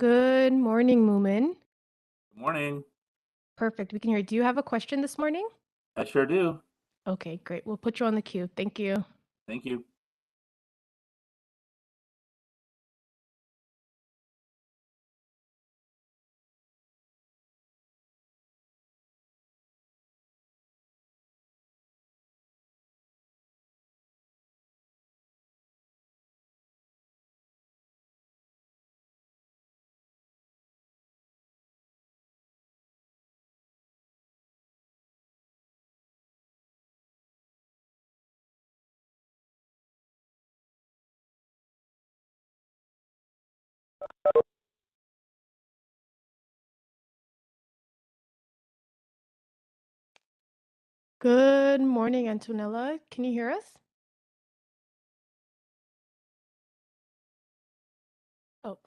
Good morning, Moomin. Good morning. Perfect. We can hear you. Do you have a question this morning? I sure do. Okay, great. We'll put you on the queue. Thank you. Thank you. Good morning, Antonella. Can you hear us? Oh,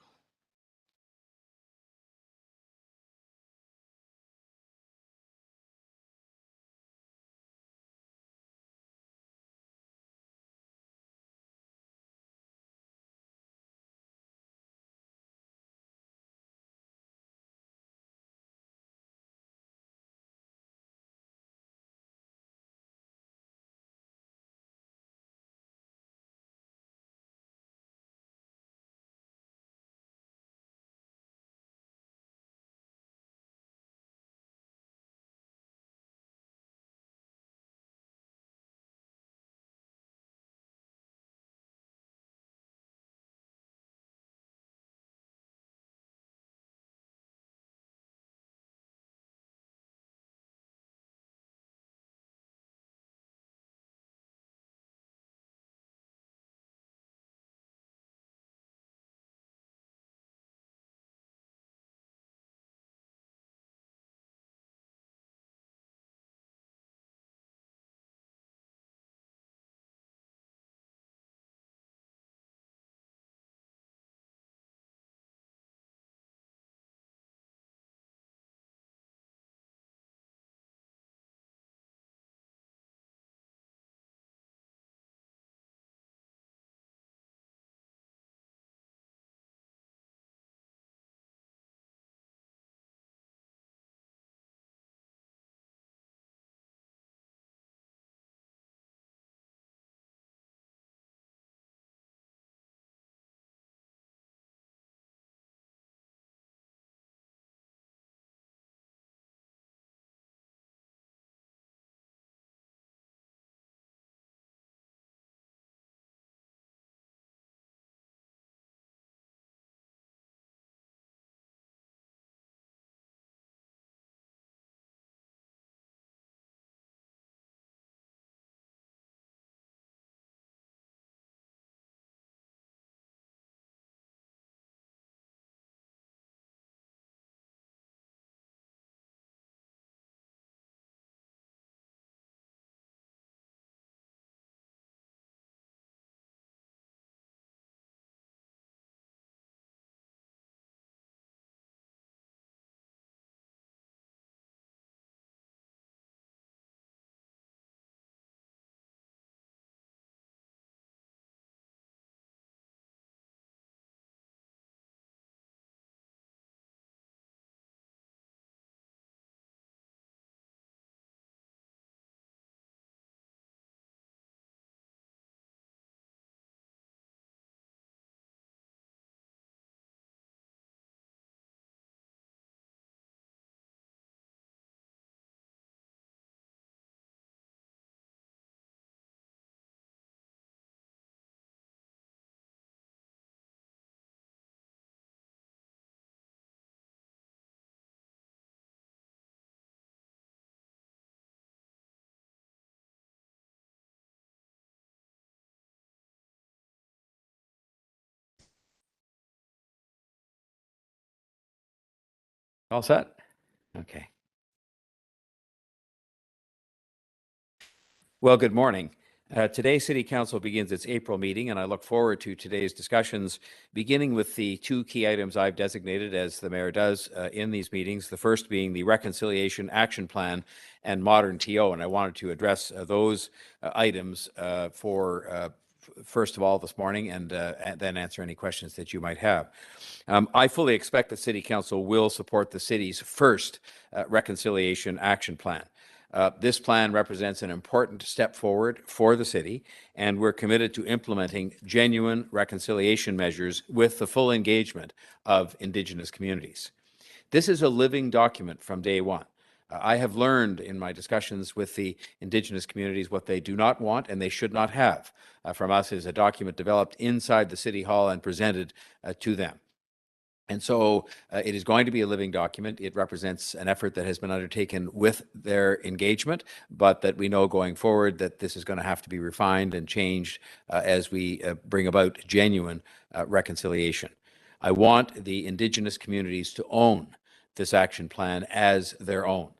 All set? Okay. Well, good morning. Today, City Council begins its April meeting, and I look forward to today's discussions, beginning with the two key items I've designated, as the mayor does in these meetings. The first being the Reconciliation Action Plan and Modern TO, and I wanted to address those items first of all this morning and then answer any questions that you might have. I fully expect the City Council will support the city's first reconciliation action plan. This plan represents an important step forward for the city, and we're committed to implementing genuine reconciliation measures with the full engagement of Indigenous communities. This is a living document from day one. I have learned in my discussions with the Indigenous communities what they do not want and they should not have from us. It is a document developed inside the City Hall and presented to them. And so it is going to be a living document. It represents an effort that has been undertaken with their engagement, but that we know going forward that this is going to have to be refined and changed as we bring about genuine reconciliation. I want the Indigenous communities to own this action plan as their own.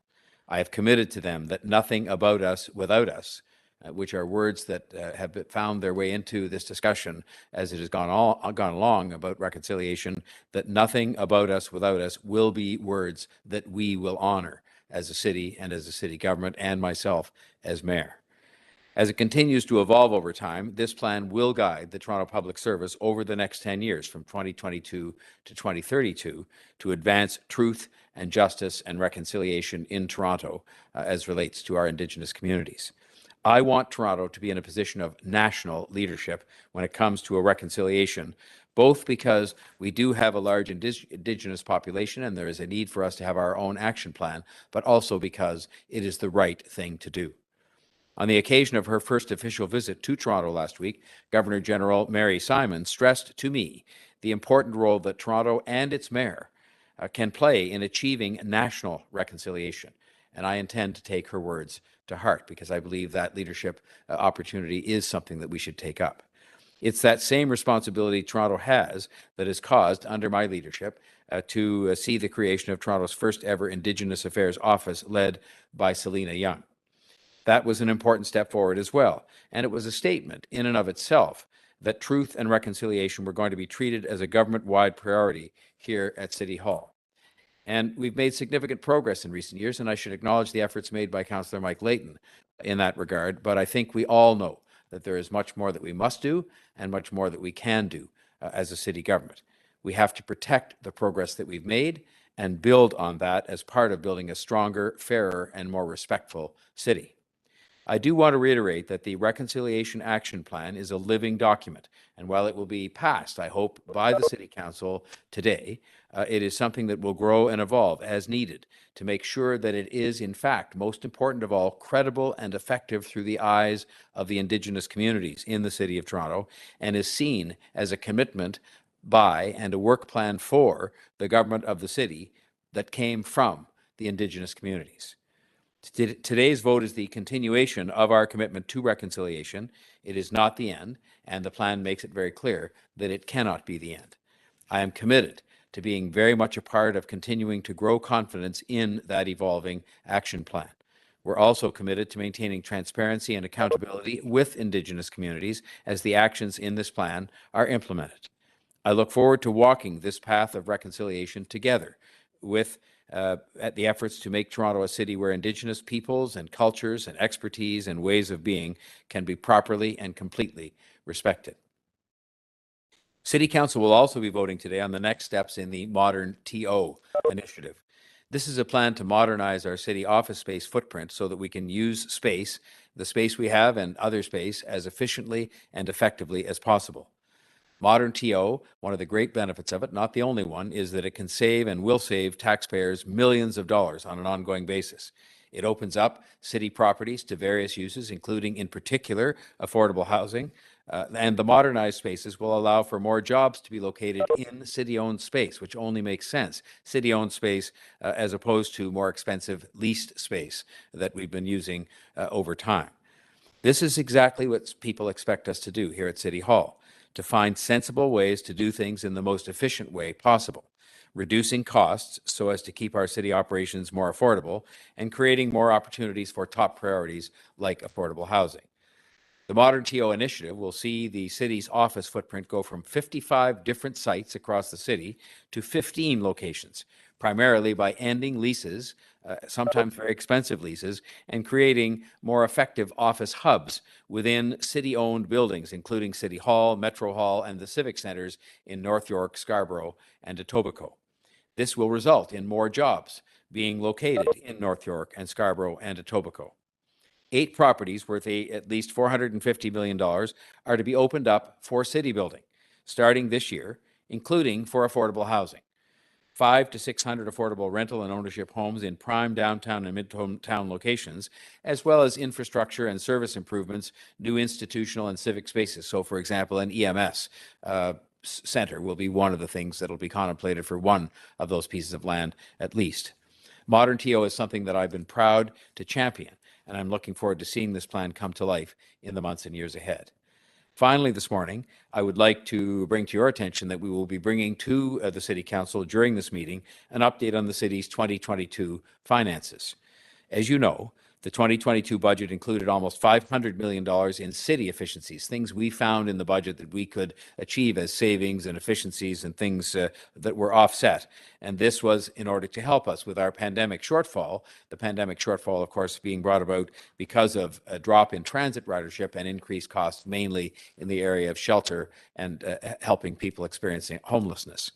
I have committed to them that nothing about us without us, which are words that have found their way into this discussion as it has gone along about reconciliation, that nothing about us without us will be words that we will honor as a city and as a city government and myself as mayor. As it continues to evolve over time, this plan will guide the Toronto Public Service over the next 10 years from 2022 to 2032 to advance truth and justice and reconciliation in Toronto as relates to our Indigenous communities. I want Toronto to be in a position of national leadership when it comes to a reconciliation, both because we do have a large Indigenous population and there is a need for us to have our own action plan, but also because it is the right thing to do. On the occasion of her first official visit to Toronto last week, Governor General Mary Simon stressed to me the important role that Toronto and its mayor can play in achieving national reconciliation. And I intend to take her words to heart because I believe that leadership opportunity is something that we should take up. It's that same responsibility Toronto has that has caused, under my leadership, to see the creation of Toronto's first ever Indigenous Affairs Office led by Selina Young. That was an important step forward as well, and it was a statement in and of itself that truth and reconciliation were going to be treated as a government-wide priority here at City Hall. And we've made significant progress in recent years, and I should acknowledge the efforts made by Councillor Mike Layton in that regard, but I think we all know that there is much more that we must do and much more that we can do as a city government. We have to protect the progress that we've made and build on that as part of building a stronger, fairer, and more respectful city. I do want to reiterate that the Reconciliation Action Plan is a living document, and while it will be passed, I hope, by the City Council today, it is something that will grow and evolve as needed to make sure that it is, in fact, most important of all, credible and effective through the eyes of the Indigenous communities in the City of Toronto, and is seen as a commitment by and a work plan for the government of the city that came from the Indigenous communities. Today's vote is the continuation of our commitment to reconciliation. It is not the end, and the plan makes it very clear that it cannot be the end. I am committed to being very much a part of continuing to grow confidence in that evolving action plan. We're also committed to maintaining transparency and accountability with Indigenous communities as the actions in this plan are implemented. I look forward to walking this path of reconciliation together with at the efforts to make Toronto a city where Indigenous peoples and cultures and expertise and ways of being can be properly and completely respected. City Council will also be voting today on the next steps in the Modern TO initiative. This is a plan to modernize our city office space footprint so that we can use space, the space we have and other space, as efficiently and effectively as possible. Modern TO, one of the great benefits of it, not the only one, is that it can save and will save taxpayers millions of dollars on an ongoing basis. It opens up city properties to various uses, including, in particular, affordable housing, and the modernized spaces will allow for more jobs to be located in city-owned space, which only makes sense. City-owned space as opposed to more expensive leased space that we've been using over time. This is exactly what people expect us to do here at City Hall, to find sensible ways to do things in the most efficient way possible, reducing costs so as to keep our city operations more affordable and creating more opportunities for top priorities like affordable housing. The Modern TO initiative will see the city's office footprint go from 55 different sites across the city to 15 locations, primarily by ending leases, sometimes very expensive leases, and creating more effective office hubs within city-owned buildings, including City Hall, Metro Hall, and the civic centers in North York, Scarborough, and Etobicoke. This will result in more jobs being located in North York and Scarborough and Etobicoke. 8 properties worth at least $450 million are to be opened up for city building starting this year, including for affordable housing. 500 to 600 affordable rental and ownership homes in prime downtown and midtown locations, as well as infrastructure and service improvements, new institutional and civic spaces. So, for example, an EMS center will be one of the things that will be contemplated for one of those pieces of land at least. Modern TO is something that I've been proud to champion, and I'm looking forward to seeing this plan come to life in the months and years ahead. Finally, this morning, I would like to bring to your attention that we will be bringing to the City Council during this meeting an update on the city's 2022 finances. As you know, the 2022 budget included almost $500 million in city efficiencies, things we found in the budget that we could achieve as savings and efficiencies and things that were offset. And this was in order to help us with our pandemic shortfall, the pandemic shortfall, of course, being brought about because of a drop in transit ridership and increased costs, mainly in the area of shelter and helping people experiencing homelessness.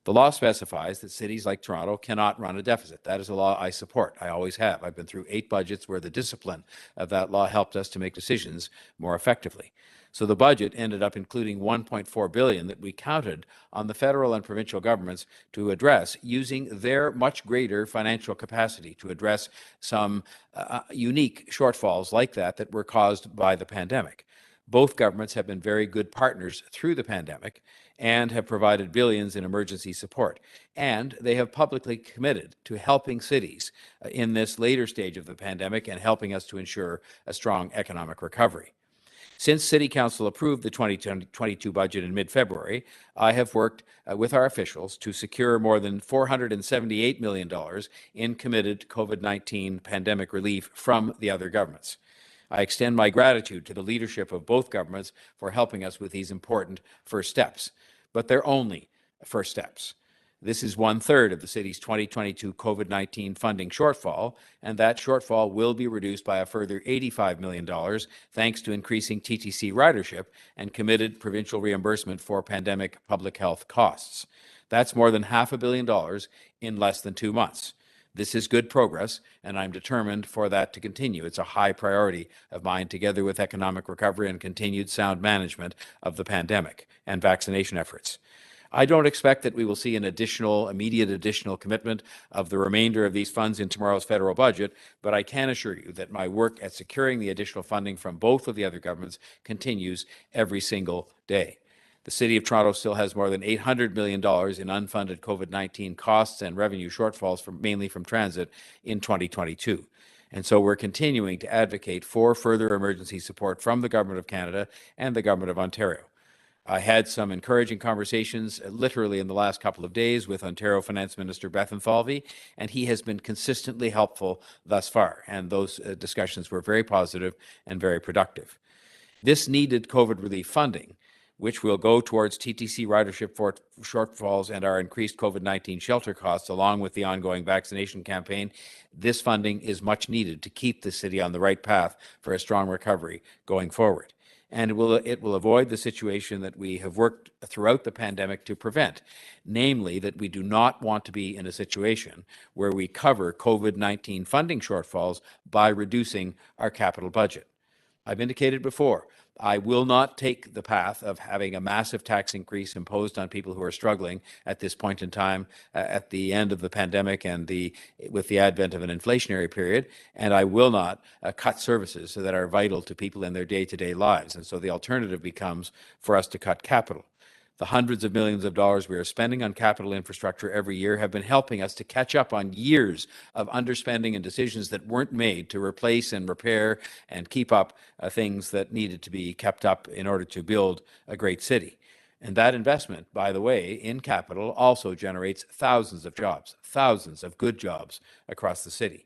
The law specifies that cities like Toronto cannot run a deficit. That is a law I support. I always have. I've been through 8 budgets where the discipline of that law helped us to make decisions more effectively. So the budget ended up including $1.4 billion that we counted on the federal and provincial governments to address using their much greater financial capacity to address some unique shortfalls like that were caused by the pandemic. Both governments have been very good partners through the pandemic and have provided billions in emergency support. And they have publicly committed to helping cities in this later stage of the pandemic and helping us to ensure a strong economic recovery. Since City Council approved the 2022 budget in mid-February, I have worked with our officials to secure more than $478 million in committed COVID-19 pandemic relief from the other governments. I extend my gratitude to the leadership of both governments for helping us with these important first steps. But they're only first steps. This is 1/3 of the city's 2022 COVID-19 funding shortfall, and that shortfall will be reduced by a further $85 million thanks to increasing TTC ridership and committed provincial reimbursement for pandemic public health costs. That's more than $500 million in less than 2 months. This is good progress, and I'm determined for that to continue. It's a high priority of mine, together with economic recovery and continued sound management of the pandemic and vaccination efforts. I don't expect that we will see an immediate additional commitment of the remainder of these funds in tomorrow's federal budget, but I can assure you that my work at securing the additional funding from both of the other governments continues every single day. The City of Toronto still has more than $800 million in unfunded COVID-19 costs and revenue shortfalls, mainly from transit, in 2022. And so we're continuing to advocate for further emergency support from the Government of Canada and the Government of Ontario. I had some encouraging conversations literally in the last couple of days with Ontario Finance Minister Bethan Falvey, and he has been consistently helpful thus far. And those discussions were very positive and very productive. This needed COVID relief funding, which will go towards TTC ridership shortfalls and our increased COVID-19 shelter costs, along with the ongoing vaccination campaign. This funding is much needed to keep the city on the right path for a strong recovery going forward. And it will avoid the situation that we have worked throughout the pandemic to prevent, namely that we do not want to be in a situation where we cover COVID-19 funding shortfalls by reducing our capital budget. I've indicated before, I will not take the path of having a massive tax increase imposed on people who are struggling at this point in time, at the end of the pandemic and with the advent of an inflationary period, and I will not cut services that are vital to people in their day-to-day lives. And so the alternative becomes for us to cut capital. The hundreds of millions of dollars we are spending on capital infrastructure every year have been helping us to catch up on years of underspending and decisions that weren't made to replace and repair and keep up things that needed to be kept up in order to build a great city. And that investment, by the way, in capital also generates thousands of jobs, thousands of good jobs across the city.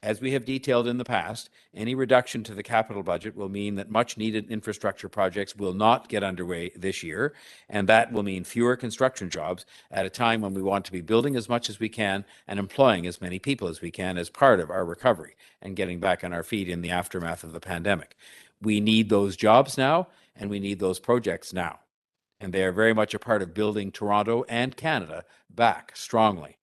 As we have detailed in the past, any reduction to the capital budget will mean that much needed infrastructure projects will not get underway this year, and that will mean fewer construction jobs at a time when we want to be building as much as we can and employing as many people as we can as part of our recovery and getting back on our feet in the aftermath of the pandemic. We need those jobs now, and we need those projects now. And they are very much a part of building Toronto and Canada back strongly.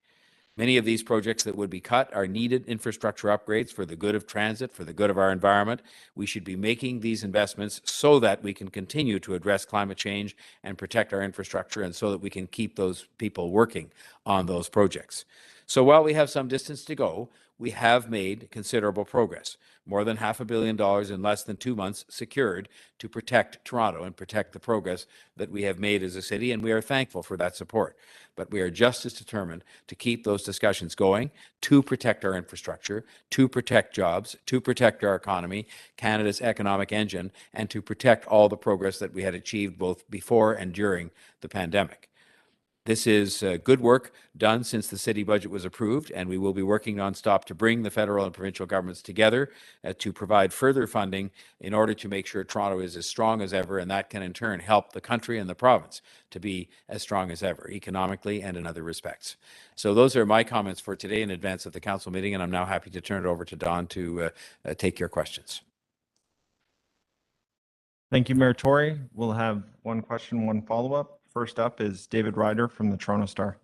Many of these projects that would be cut are needed infrastructure upgrades for the good of transit, for the good of our environment. We should be making these investments so that we can continue to address climate change and protect our infrastructure, and so that we can keep those people working on those projects. So while we have some distance to go, we have made considerable progress. More than $500 million in less than 2 months secured to protect Toronto and protect the progress that we have made as a city, and we are thankful for that support. But we are just as determined to keep those discussions going, to protect our infrastructure, to protect jobs, to protect our economy, Canada's economic engine, and to protect all the progress that we had achieved both before and during the pandemic. This is good work done since the city budget was approved, and we will be working nonstop to bring the federal and provincial governments together to provide further funding in order to make sure Toronto is as strong as ever, and that can in turn help the country and the province to be as strong as ever, economically and in other respects. So those are my comments for today in advance of the council meeting, and I'm now happy to turn it over to Don to take your questions. Thank you, Mayor Tory. We'll have one question, one follow-up. First up is David Ryder from the Toronto Star.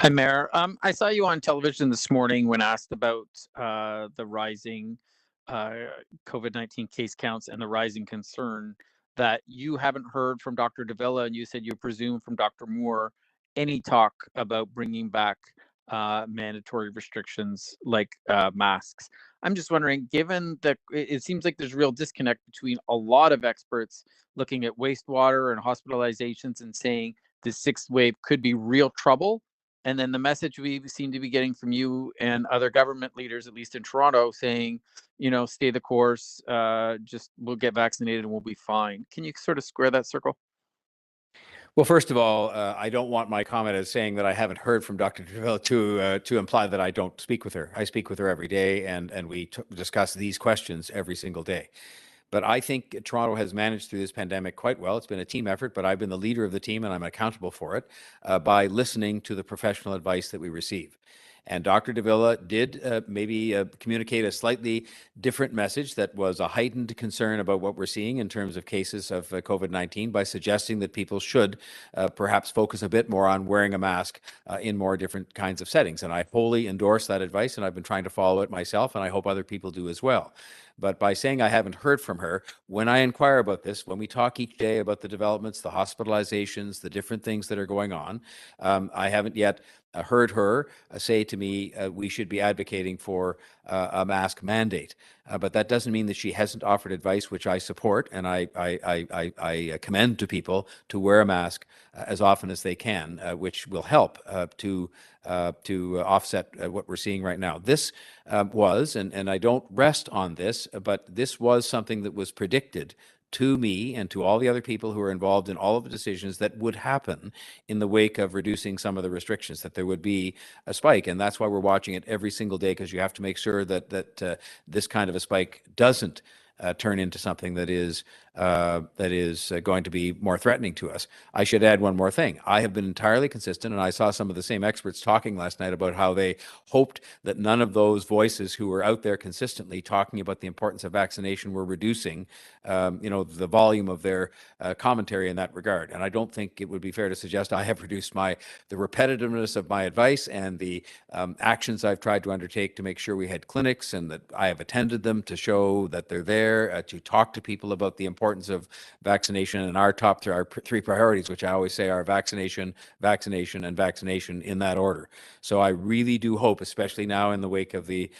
Hi, Mayor. I saw you on television this morning when asked about the rising COVID-19 case counts and the rising concern that you haven't heard from Dr. Davila, and you said you presume from Dr. Moore any talk about bringing back mandatory restrictions like masks. I'm just wondering, given that it seems like there's a real disconnect between a lot of experts looking at wastewater and hospitalizations and saying this sixth wave could be real trouble, and then the message we seem to be getting from you and other government leaders, at least in Toronto, saying, you know, stay the course, just we'll get vaccinated and we'll be fine. Can you sort of square that circle? Well, first of all, I don't want my comment as saying that I haven't heard from Dr. Davila to imply that I don't speak with her. I speak with her every day, and we discuss these questions every single day. But I think Toronto has managed through this pandemic quite well. It's been a team effort, but I've been the leader of the team, and I'm accountable for it by listening to the professional advice that we receive. And Dr. Davila did maybe communicate a slightly different message that was a heightened concern about what we're seeing in terms of cases of COVID-19 by suggesting that people should perhaps focus a bit more on wearing a mask in more different kinds of settings. And I wholly endorse that advice, and I've been trying to follow it myself, and I hope other people do as well. But by saying I haven't heard from her, when I inquire about this, when we talk each day about the developments, the hospitalizations, the different things that are going on, I haven't yet heard her say to me we should be advocating for a mask mandate. But that doesn't mean that she hasn't offered advice, which I support, and I commend to people to wear a mask as often as they can, which will help to offset what we're seeing right now. This was, and I don't rest on this, but this was something that was predicted to me and to all the other people who are involved in all of the decisions that would happen in the wake of reducing some of the restrictions, that there would be a spike. And that's why we're watching it every single day, because you have to make sure that this kind of a spike doesn't turn into something that is going to be more threatening to us. I should add one more thing. I have been entirely consistent, and I saw some of the same experts talking last night about how they hoped that none of those voices who were out there consistently talking about the importance of vaccination were reducing, the volume of their commentary in that regard. And I don't think it would be fair to suggest I have reduced the repetitiveness of my advice and the actions I've tried to undertake to make sure we had clinics and that I have attended them to show that they're there, to talk to people about the importance of vaccination and our three priorities, which I always say are vaccination, vaccination, and vaccination in that order. So I really do hope, especially now in the wake of the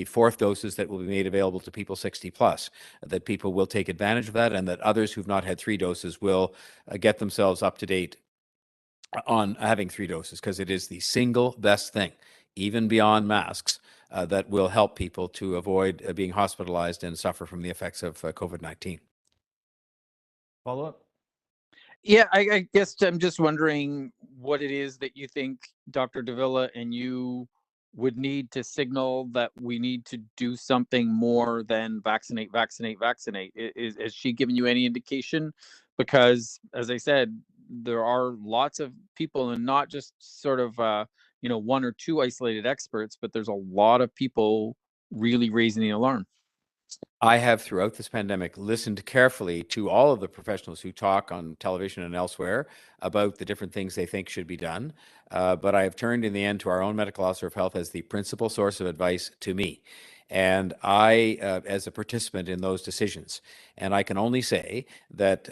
fourth doses that will be made available to people 60 plus, that people will take advantage of that, and that others who've not had 3 doses will get themselves up to date on having 3 doses, because it is the single best thing, even beyond masks, that will help people to avoid being hospitalized and suffer from the effects of COVID-19. Follow up? Yeah, I guess I'm just wondering what it is that you think Dr. Davila and you would need to signal that we need to do something more than vaccinate, vaccinate, vaccinate? Is she giving you any indication? Because as I said, there are lots of people, and not just sort of one or two isolated experts, but there's a lot of people really raising the alarm. I have throughout this pandemic listened carefully to all of the professionals who talk on television and elsewhere about the different things they think should be done. But I have turned in the end to our own medical officer of health as the principal source of advice to me. And I, as a participant in those decisions, and I can only say that,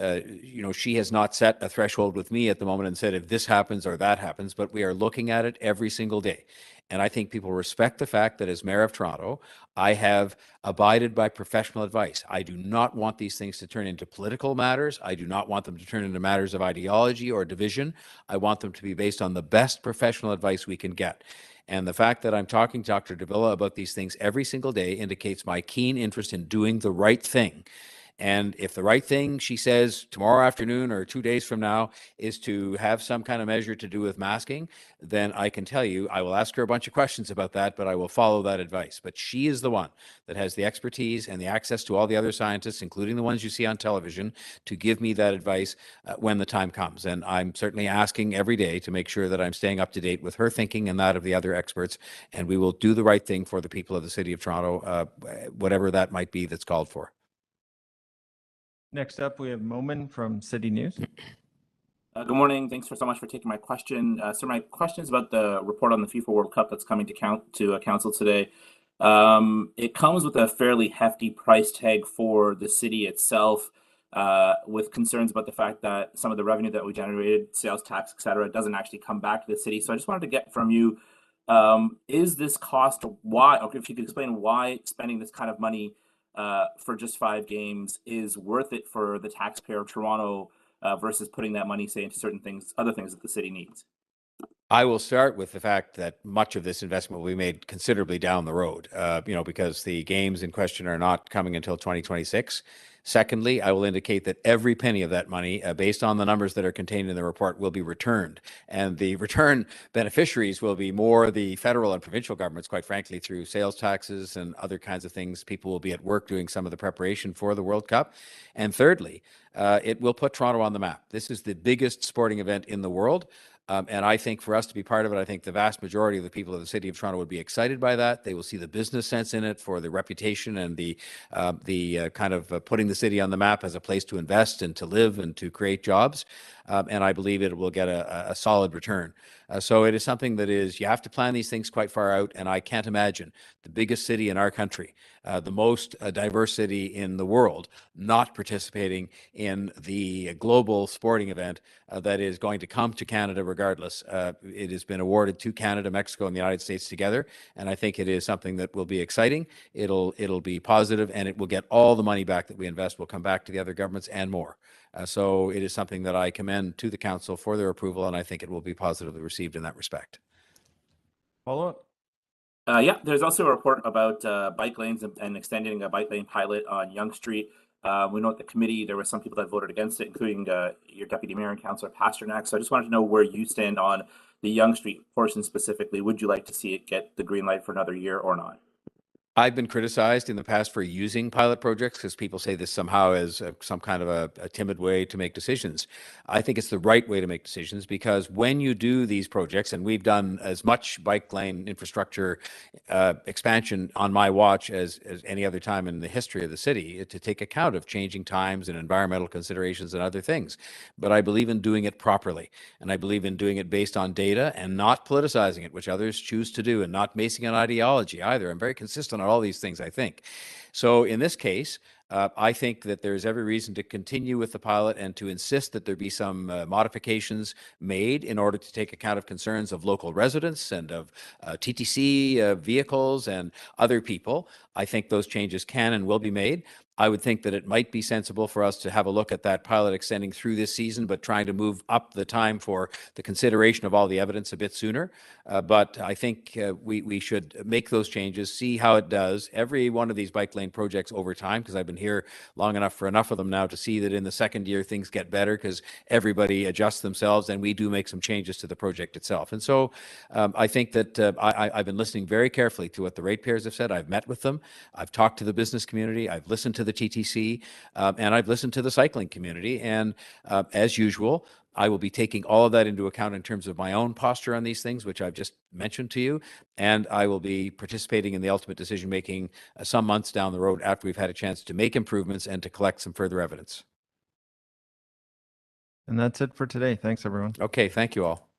she has not set a threshold with me at the moment and said, if this happens or that happens, but we are looking at it every single day. And I think people respect the fact that as mayor of Toronto, I have abided by professional advice. I do not want these things to turn into political matters. I do not want them to turn into matters of ideology or division. I want them to be based on the best professional advice we can get. And the fact that I'm talking to Dr. Davila about these things every single day indicates my keen interest in doing the right thing. And if the right thing, she says, tomorrow afternoon or 2 days from now is to have some kind of measure to do with masking, then I can tell you, I will ask her a bunch of questions about that, but I will follow that advice. But she is the one that has the expertise and the access to all the other scientists, including the ones you see on television, to give me that advice when the time comes. And I'm certainly asking every day to make sure that I'm staying up to date with her thinking and that of the other experts. And we will do the right thing for the people of the city of Toronto, whatever that might be that's called for. Next up, we have Momin from City News. Good morning. Thanks so much for taking my question. So my question is about the report on the FIFA World Cup that's coming to council today. It comes with a fairly hefty price tag for the city itself, with concerns about the fact that some of the revenue that we generated, sales tax, et cetera, doesn't actually come back to the city. So I just wanted to get from you, is this cost why, or if you could explain why spending this kind of money for just 5 games is worth it for the taxpayer of Toronto versus putting that money, say, into certain things, other things that the city needs? I will start with the fact that much of this investment will be made considerably down the road, because the games in question are not coming until 2026. Secondly, I will indicate that every penny of that money, based on the numbers that are contained in the report, will be returned. And the return beneficiaries will be more the federal and provincial governments, quite frankly, through sales taxes and other kinds of things. People will be at work doing some of the preparation for the World Cup. And thirdly, it will put Toronto on the map. This is the biggest sporting event in the world. And I think for us to be part of it, I think the vast majority of the people of the city of Toronto would be excited by that. They will see the business sense in it for the reputation and the kind of putting the city on the map as a place to invest and to live and to create jobs. And I believe it will get a solid return. So it is something that is, you have to plan these things quite far out. And I can't imagine the biggest city in our country, the most diverse city in the world, not participating in the global sporting event that is going to come to Canada regardless. It has been awarded to Canada, Mexico, and the United States together. And I think it is something that will be exciting. It'll be positive, and it will get all the money back that we invest will come back to the other governments and more. So it is something that I commend to the council for their approval, and I think it will be positively received in that respect. Follow up? Yeah, there's also a report about bike lanes and extending a bike lane pilot on Yonge Street. We know at the committee there were some people that voted against it, including your deputy mayor and councillor Pasternak. So I just wanted to know where you stand on the Yonge Street portion specifically. Would you like to see it get the green light for another year or not? I've been criticized in the past for using pilot projects because people say this somehow is some kind of a timid way to make decisions. I think it's the right way to make decisions, because when you do these projects, and we've done as much bike lane infrastructure expansion on my watch as any other time in the history of the city, to take account of changing times and environmental considerations and other things. But I believe in doing it properly, and I believe in doing it based on data and not politicizing it, which others choose to do, and not basing on ideology either. I'm very consistent on all these things, I think. So in this case, I think that there's every reason to continue with the pilot and to insist that there be some modifications made in order to take account of concerns of local residents and of TTC vehicles and other people. I think those changes can and will be made. I would think that it might be sensible for us to have a look at that pilot extending through this season, but trying to move up the time for the consideration of all the evidence a bit sooner. But I think we should make those changes, see how it does. Every one of these bike lane projects over time, because I've been here long enough for enough of them now to see that in the second year things get better because everybody adjusts themselves and we do make some changes to the project itself. And so I think that I've been listening very carefully to what the ratepayers have said. I've met with them. I've talked to the business community. I've listened to the TTC, and I've listened to the cycling community. And as usual, I will be taking all of that into account in terms of my own posture on these things, which I've just mentioned to you. And I will be participating in the ultimate decision-making some months down the road after we've had a chance to make improvements and to collect some further evidence. And that's it for today. Thanks, everyone. Okay, thank you all.